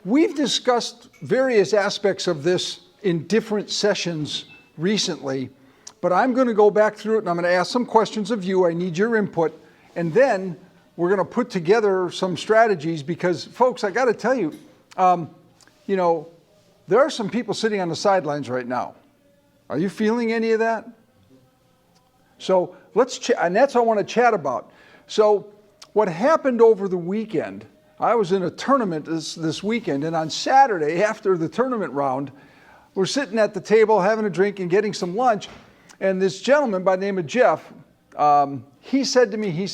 we've discussed various aspects of this in different sessions recently, but I'm going to go back through it and I'm going to ask some questions of you. I need your input. And then we're going to put together some strategies because, folks, I got to tell you, there are some people sitting on the sidelines right now. Are you feeling any of that? So and that's what I want to chat about. So what happened over the weekend, I was in a tournament this weekend, and on Saturday, after the tournament round, we're sitting at the table having a drink and getting some lunch, and this gentleman by the name of Jeff, he said to me,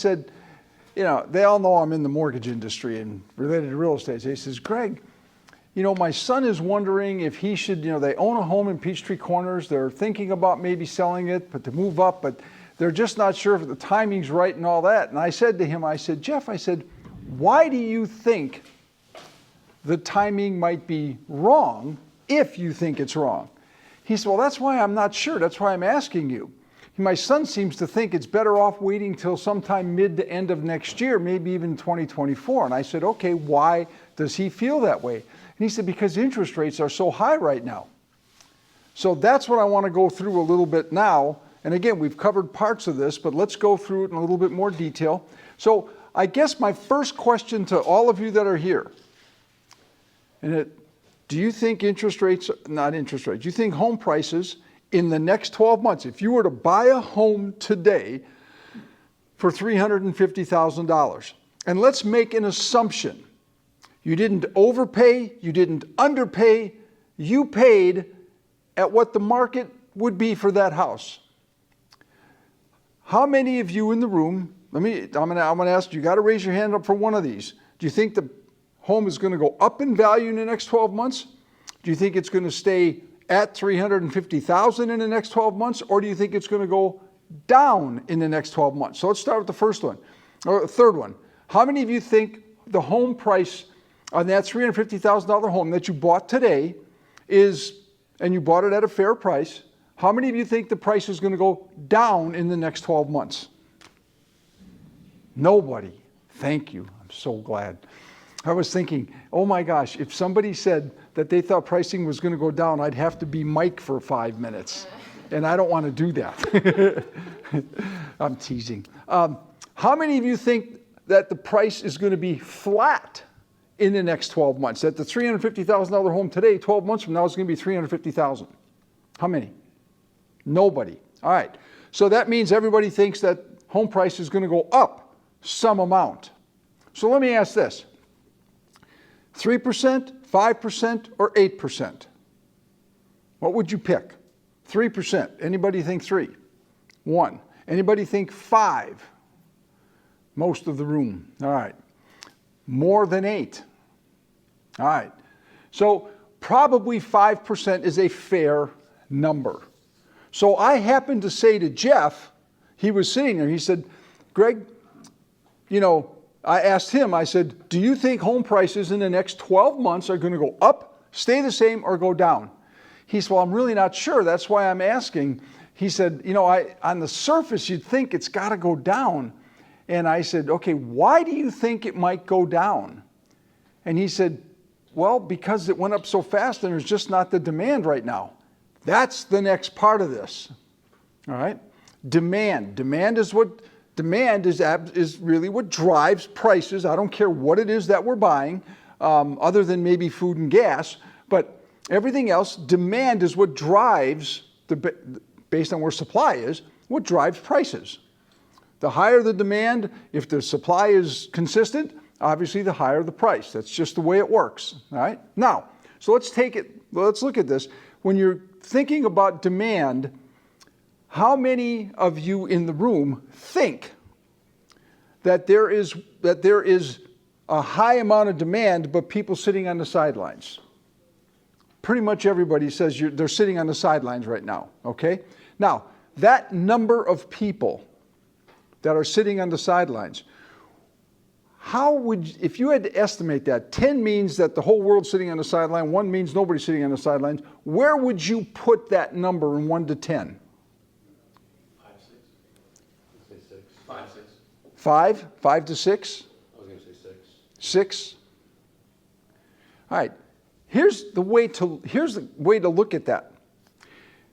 they all know I'm in the mortgage industry and related to real estate. So he says, Greg, my son is wondering if he should, they own a home in Peachtree Corners. They're thinking about maybe selling it, but to move up, but they're just not sure if the timing's right and all that. And I said to him, Jeff, why do you think the timing might be wrong if you think it's wrong? He said, well, that's why I'm not sure. That's why I'm asking you. My son seems to think it's better off waiting till sometime mid to end of next year, maybe even 2024. And I said, okay, why does he feel that way? And he said, because interest rates are so high right now. So that's what I want to go through a little bit now. And again, we've covered parts of this, but let's go through it in a little bit more detail. So I guess my first question to all of you that are here, do you think do you think home prices in the next 12 months, if you were to buy a home today for $350,000, and let's make an assumption, you didn't overpay, you didn't underpay, you paid at what the market would be for that house. How many of you in the room, I'm going to ask you, got to raise your hand up for one of these. Do you think the home is going to go up in value in the next 12 months? Do you think it's going to stay at $350,000 in the next 12 months? Or do you think it's going to go down in the next 12 months? So let's start with the first one, or the third one. How many of you think the home price on that $350,000 home that you bought today and you bought it at a fair price, how many of you think the price is going to go down in the next 12 months? Nobody. Thank you. I'm so glad. I was thinking, oh my gosh, if somebody said that they thought pricing was going to go down, I'd have to be Mike for 5 minutes. And I don't want to do that. I'm teasing. How many of you think that the price is going to be flat in the next 12 months? That the $350,000 home today, 12 months from now, is going to be $350,000. How many? Nobody. All right. So that means everybody thinks that home price is going to go up some amount. So let me ask this. 3%, 5%, or 8%? What would you pick? 3%. Anybody think 3? 1. Anybody think 5? Most of the room. All right. More than 8. All right. So probably 5% is a fair number. So I happened to say to Jeff, he was sitting there, he said, Greg, I asked him, I said, do you think home prices in the next 12 months are going to go up, stay the same, or go down? He said, well, I'm really not sure. That's why I'm asking. He said, on the surface, you'd think it's got to go down. And I said, okay, why do you think it might go down? And he said, well, because it went up so fast and there's just not the demand right now. That's the next part of this. All right? Demand. Demand is really what drives prices. I don't care what it is that we're buying, other than maybe food and gas, but everything else, demand is what drives, based on where supply is, what drives prices. The higher the demand, if the supply is consistent, obviously the higher the price. That's just the way it works. All right? Now, so let's look at this. When you're thinking about demand, how many of you in the room think that there is a high amount of demand, but people sitting on the sidelines? Pretty much everybody says they're sitting on the sidelines right now, okay? Now, that number of people that are sitting on the sidelines, if you had to estimate that, 10 means that the whole world's sitting on the sideline, 1 means nobody's sitting on the sidelines, where would you put that number in 1 to 10? 5, 6. I'd say 6. 5, 6. 5? 5 to 6? I was going to say 6. 6? All right, here's the way to look at that.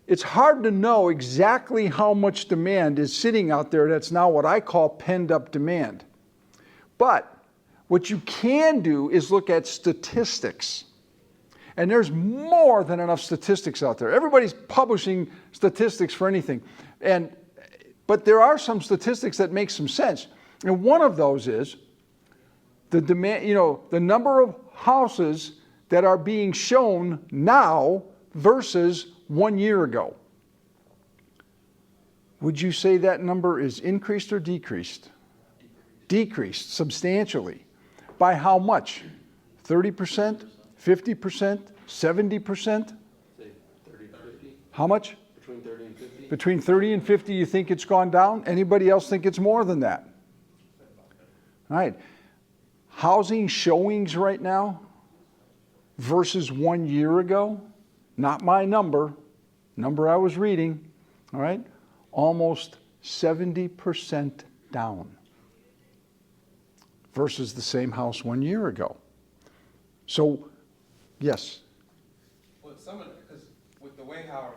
It's hard to know exactly how much demand is sitting out there that's now what I call penned up demand. But what you can do is look at statistics. And there's more than enough statistics out there. Everybody's publishing statistics for anything. But there are some statistics that make some sense. And one of those is the demand, the number of houses that are being shown now versus 1 year ago. Would you say that number is increased or decreased? Decreased substantially. By how much? 30%? 50%? 70%? Say 30 to 50. How much? Between 30 and 50. Between 30 and 50, you think it's gone down? Anybody else think it's more than that? All right. Housing showings right now versus 1 year ago, not my number I was reading, all right, almost 70% down versus the same house 1 year ago. So, yes. Well, because with the way how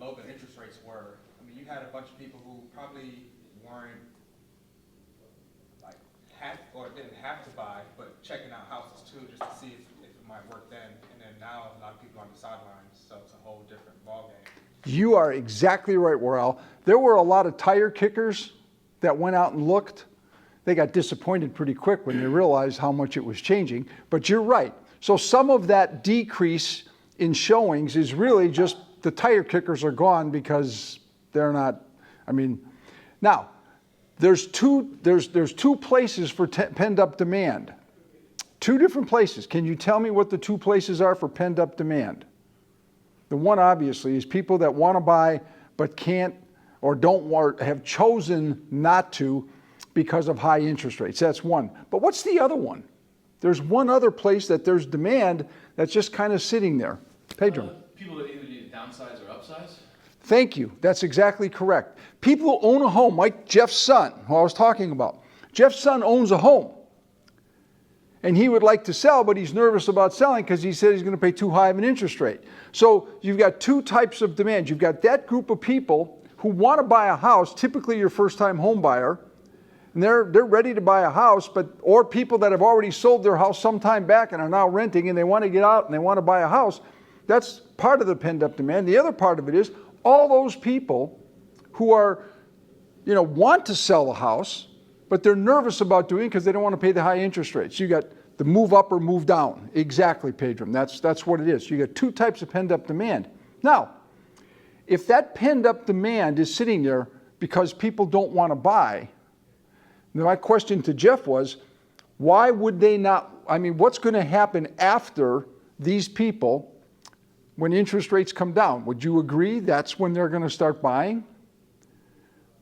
low the interest rates were, I mean, you had a bunch of people who probably weren't like didn't have to buy, but checking out houses too, just to see if it might work then. And then now a lot of people on the sidelines, so it's a whole different ballgame. You are exactly right, Warrell. There were a lot of tire kickers that went out and looked. They got disappointed pretty quick when they realized how much it was changing. But you're right. So some of that decrease in showings is really just the tire kickers are gone because they're not, now, there's two places for penned up demand. Two different places. Can you tell me what the two places are for penned up demand? The one obviously is people that want to buy but can't or don't want, have chosen not to because of high interest rates. That's one. But what's the other one? There's one other place that there's demand that's just kind of sitting there. Pedro. People that either need to downsize or upsize? Thank you. That's exactly correct. People who own a home, like Jeff's son, who I was talking about. Jeff's son owns a home. And he would like to sell, but he's nervous about selling because he said he's going to pay too high of an interest rate. So you've got two types of demand. You've got that group of people who want to buy a house, typically your first-time home buyer, and they're ready to buy a house, or people that have already sold their house some time back and are now renting and they want to get out and they want to buy a house. That's part of the pent-up demand. The other part of it is all those people who are, want to sell a house, but they're nervous about doing it because they don't want to pay the high interest rates. You got the move up or move down. Exactly, Pedram. That's what it is. You got two types of pent-up demand. Now, if that pent-up demand is sitting there because people don't want to buy, then my question to Jeff was, why would they not? What's going to happen after these people when interest rates come down? Would you agree that's when they're going to start buying?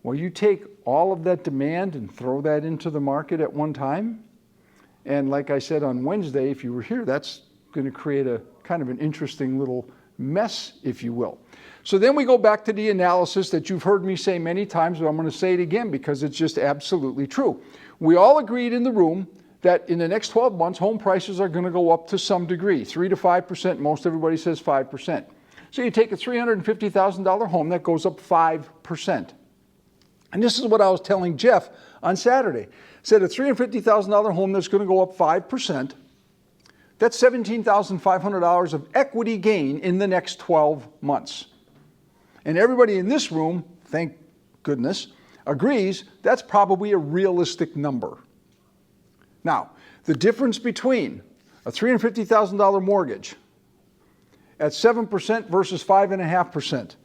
Well, you take all of that demand and throw that into the market at one time. And like I said on Wednesday, if you were here, that's going to create a kind of an interesting little mess, if you will. So then we go back to the analysis that you've heard me say many times, but I'm going to say it again because it's just absolutely true. We all agreed in the room that in the next 12 months, home prices are going to go up to some degree, 3 to 5%. Most everybody says 5%. So you take a $350,000 home, that goes up 5%. And this is what I was telling Jeff on Saturday. I said a $350,000 home that's going to go up 5%, that's $17,500 of equity gain in the next 12 months. And everybody in this room, thank goodness, agrees that's probably a realistic number. Now, the difference between a $350,000 mortgage at 7% versus 5.5%,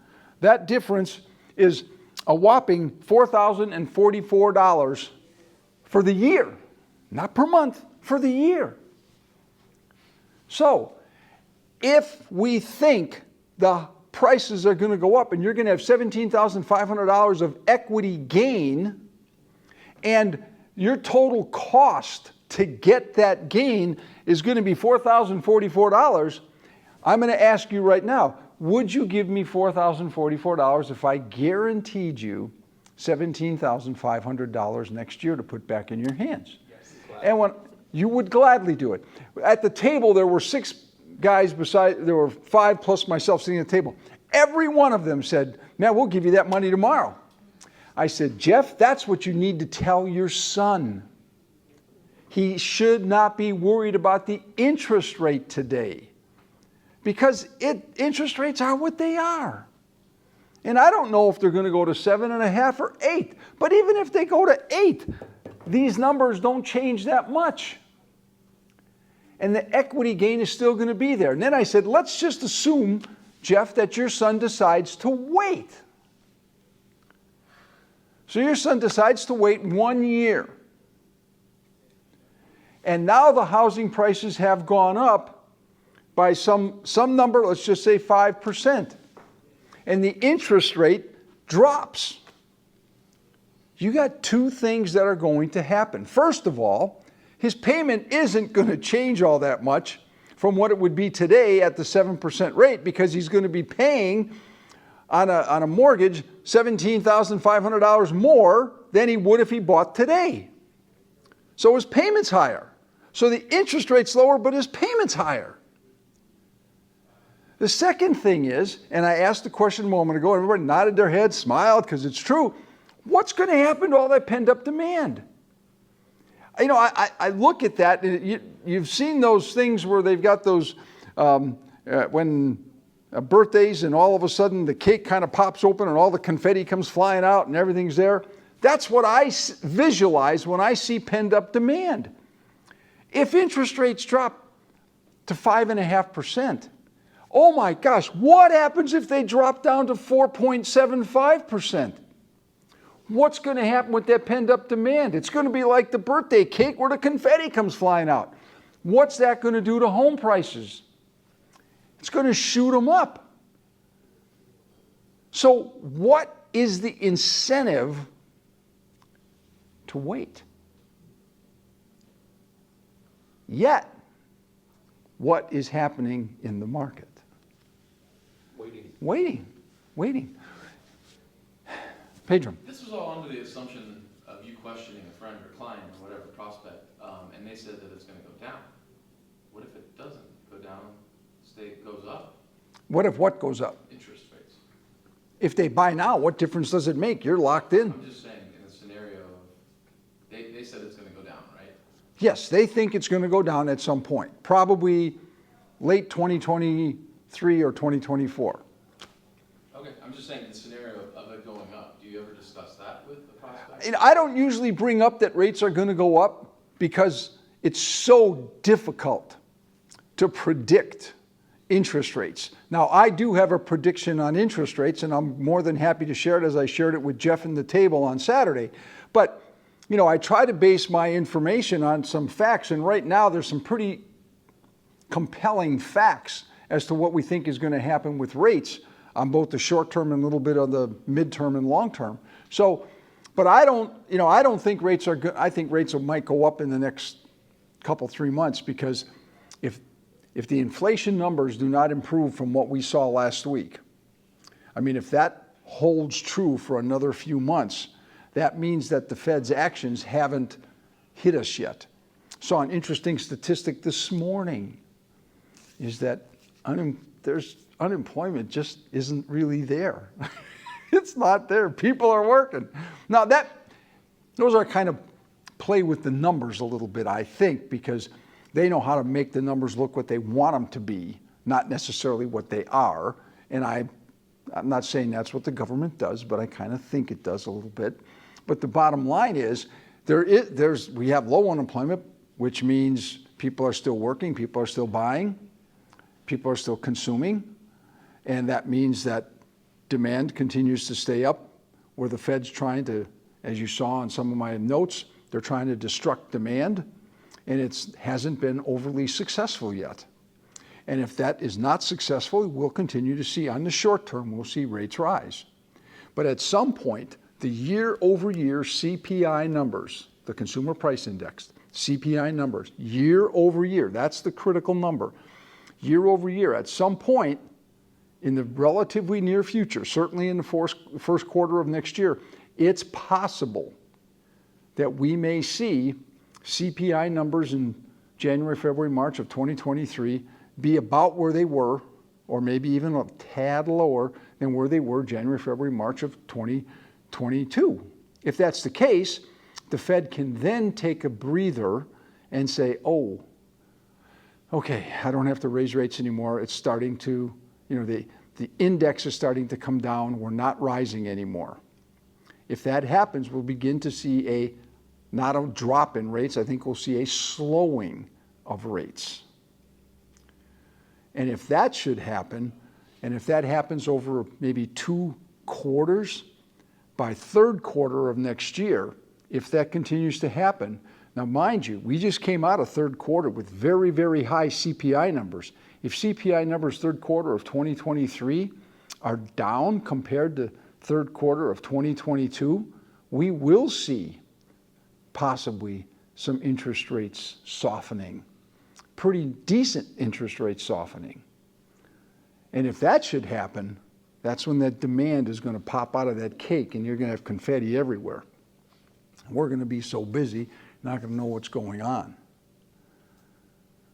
that difference is a whopping $4,044 for the year, not per month, for the year. So, if we think the prices are going to go up and you're going to have $17,500 of equity gain, and your total cost to get that gain is going to be $4,044, I'm going to ask you right now, would you give me $4,044 if I guaranteed you $17,500 next year to put back in your hands? Yes. You would gladly do it. At the table, there were 6 guys there were 5 plus myself sitting at the table. Every one of them said, man, we'll give you that money tomorrow. I said, Jeff, that's what you need to tell your son. He should not be worried about the interest rate today, because interest rates are what they are. And I don't know if they're going to go to 7.5 or 8, but even if they go to 8, these numbers don't change that much. And the equity gain is still going to be there. And then I said, let's just assume, Jeff, that your son decides to wait. So your son decides to wait 1 year. And now the housing prices have gone up by some number, let's just say 5%. And the interest rate drops. You got 2 things that are going to happen. First of all, his payment isn't going to change all that much from what it would be today at the 7% rate, because he's going to be paying on a mortgage $17,500 more than he would if he bought today. So his payment's higher. So the interest rate's lower, but his payment's higher. The second thing is, and I asked the question a moment ago, everybody nodded their heads, smiled, because it's true. What's going to happen to all that pent-up demand? You know, I look at that, and you've seen those things where they've got those, when birthdays, and all of a sudden the cake kind of pops open and all the confetti comes flying out and everything's there. That's what I visualize when I see pent-up demand. If interest rates drop to 5.5%, oh my gosh, what happens if they drop down to 4.75%? What's going to happen with that pent-up demand? It's going to be like the birthday cake where the confetti comes flying out. What's that going to do to home prices? It's going to shoot them up. So what is the incentive to wait? Yet, what is happening in the market? Waiting. Pedro. This was all under the assumption of you questioning a friend or client or whatever prospect, and they said that it's going to go down. What if it doesn't go down? Goes up? What if what goes up? Interest rates. If they buy now, what difference does it make? You're locked in. I'm just saying, in a scenario of, they said it's going to go down, right? Yes, they think it's going to go down at some point, probably late 2023 or 2024. Okay, I'm just saying, in the scenario of it going up, do you ever discuss that with the prospect? And I don't usually bring up that rates are going to go up because it's so difficult to predict interest rates. Now, I do have a prediction on interest rates, and I'm more than happy to share it as I shared it with Jeff and the table on Saturday. But, you know, I try to base my information on some facts, and right now there's some pretty compelling facts as to what we think is going to happen with rates on both the short term and a little bit of the midterm and long term. So, but I don't think rates are good. I think rates might go up in the next couple, 3 months, because if the inflation numbers do not improve from what we saw last week, I mean, if that holds true for another few months, that means that the Fed's actions haven't hit us yet. Saw an interesting statistic this morning, is that unemployment just isn't really there. It's not there. People are working. Now those are kind of play with the numbers a little bit, I think, because they know how to make the numbers look what they want them to be, not necessarily what they are. And I'm not saying that's what the government does, but I kind of think it does a little bit. But the bottom line is, we have low unemployment, which means people are still working, people are still buying, people are still consuming, and that means that demand continues to stay up, where the Fed's trying to, as you saw in some of my notes, they're trying to destruct demand, and it hasn't been overly successful yet. And if that is not successful, we'll continue to see, on the short term, we'll see rates rise. But at some point, the year-over-year CPI numbers, the Consumer Price Index, CPI numbers, year-over-year, that's the critical number. Year-over-year, at some point in the relatively near future, certainly in the first quarter of next year, it's possible that we may see CPI numbers in January, February, March of 2023 be about where they were, or maybe even a tad lower than where they were January, February, March of 2022. If that's the case, the Fed can then take a breather and say, oh, okay, I don't have to raise rates anymore. It's starting to, the index is starting to come down. We're not rising anymore. If that happens, we'll begin to see not a drop in rates. I think we'll see a slowing of rates. And if that should happen, and if that happens over maybe 2 quarters, by third quarter of next year, if that continues to happen, now mind you, we just came out of third quarter with very, very high CPI numbers. If CPI numbers third quarter of 2023 are down compared to third quarter of 2022, we will see possibly some interest rates softening, pretty decent interest rate softening. And if that should happen, that's when that demand is going to pop out of that cake and you're going to have confetti everywhere. We're going to be so busy, not going to know what's going on.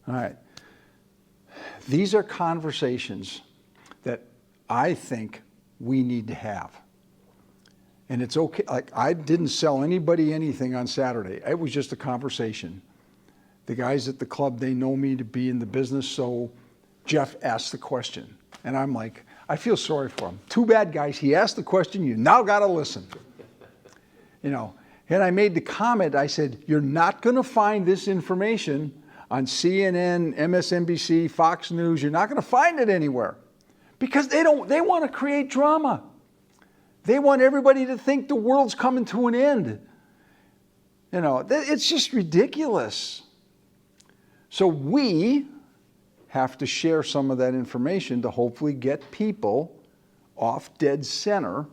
All right. These are conversations that I think we need to have. And it's okay. Like, I didn't sell anybody anything on Saturday. It was just a conversation. The guys at the club, they know me to be in the business, so Jeff asked the question. And I'm like, I feel sorry for him. Too bad, guys. He asked the question. You now got to listen. And I made the comment. I said, you're not going to find this information on CNN, MSNBC, Fox News. You're not going to find it anywhere because they want to create drama. They want everybody to think the world's coming to an end. It's just ridiculous. So we have to share some of that information to hopefully get people off dead center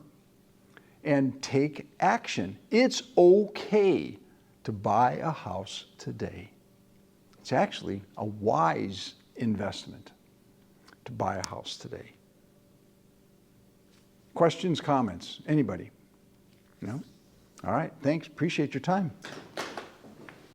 and take action. It's okay to buy a house today. It's actually a wise investment to buy a house today. Questions, comments? Anybody? No? All right, thanks. Appreciate your time.